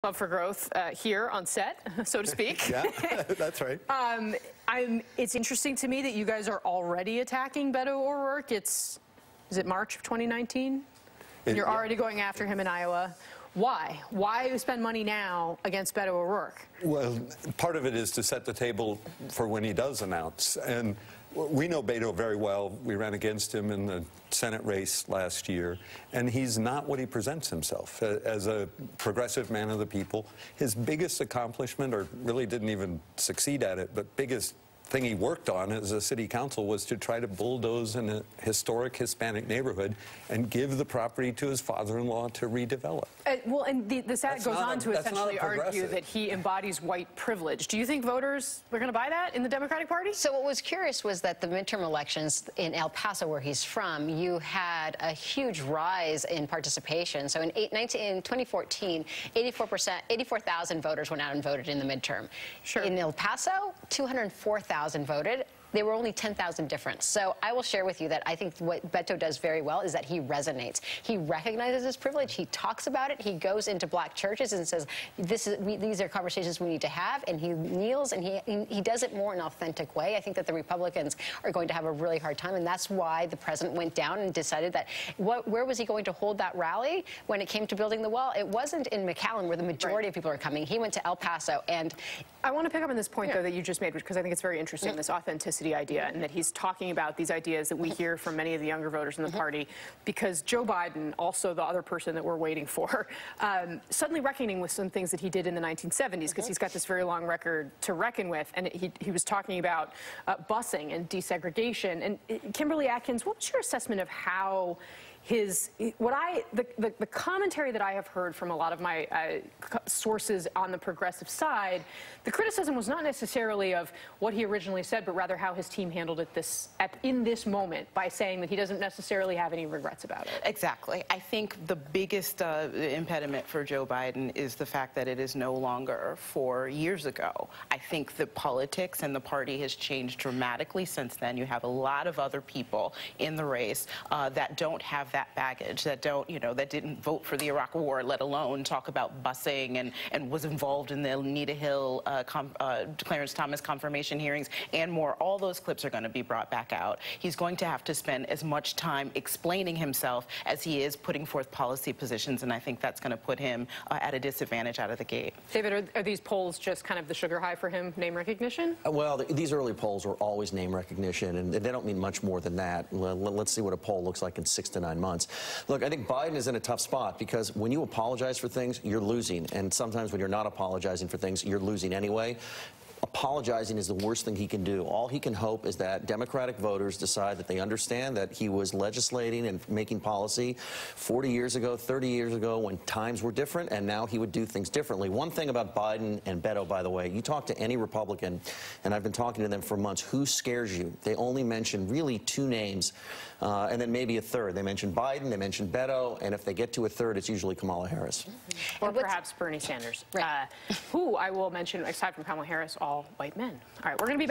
Love for growth here on set, so to speak. Yeah, that's right. It's interesting to me that you guys are already attacking Beto O'Rourke. Is it March of 2019? You're already going after him in Iowa. Why? Why spend money now against Beto O'Rourke? Well, part of it is to set the table for when he does announce. And we know Beto very well. We ran against him in the Senate race last year, and he's not what he presents himself as a progressive man of the people. His biggest accomplishment, or really didn't even succeed at it, but biggest thing he worked on as a city council was to try to bulldoze in a historic Hispanic neighborhood and give the property to his father-in-law to redevelop. Well, and the Senate goes on to essentially argue that he embodies white privilege. Do you think voters are going to buy that in the Democratic Party? So what was curious was that the midterm elections in El Paso, where he's from, you had a huge rise in participation. So in 2014, 84,000 voters went out and voted in the midterm. Sure. In El Paso, 204,000 voted. They were only 10,000 difference. So I will share with you that I think what Beto does very well is that he resonates. He recognizes his privilege. He talks about it. He goes into black churches and says, these are conversations we need to have. And he kneels and he does it more in an authentic way. I think that the Republicans are going to have a really hard time. And that's why the president went down and decided that where was he going to hold that rally when it came to building the wall? It wasn't in McAllen where the majority of people are coming. He went to El Paso. And I want to pick up on this point, though, that you just made, because I think it's very interesting, this authenticity idea, and that he's talking about these ideas that we hear from many of the younger voters in the party, because Joe Biden, also the other person that we're waiting for, suddenly reckoning with some things that he did in the 1970s, because he's got this very long record to reckon with, and he was talking about busing and desegregation. And Kimberly Atkins, what was your assessment of how the commentary that I have heard from a lot of my sources on the progressive side, the criticism was not necessarily of what he originally said, but rather how his team handled it in this moment by saying that he doesn't necessarily have any regrets about it. Exactly. I think the biggest impediment for Joe Biden is the fact that it is no longer 4 years ago. I think the politics and the party has changed dramatically since then. You have a lot of other people in the race that don't have that baggage, that didn't vote for the Iraq War, let alone talk about busing and was involved in the Anita Hill, Clarence Thomas confirmation hearings and more. All those clips are going to be brought back out. He's going to have to spend as much time explaining himself as he is putting forth policy positions, and I think that's going to put him at a disadvantage out of the gate. David, are these polls just kind of the sugar high for him, name recognition? Well, these early polls were always name recognition, and they don't mean much more than that. Let's see what a poll looks like in 6 to 9 months. Look, I think Biden is in a tough spot because when you apologize for things, you're losing. And sometimes when you're not apologizing for things, you're losing anyway. Apologizing is the worst thing he can do. All he can hope is that Democratic voters decide that they understand that he was legislating and making policy 40 years ago, 30 years ago, when times were different, and now he would do things differently. One thing about Biden and Beto, by the way, you talk to any Republican, and I've been talking to them for months, who scares you? They only mention really 2 names, and then maybe a third. They mention Biden, they mention Beto, and if they get to a third, it's usually Kamala Harris. Or perhaps Bernie Sanders, who I will mention, aside from Kamala Harris, all white men. All right, we're going to be back.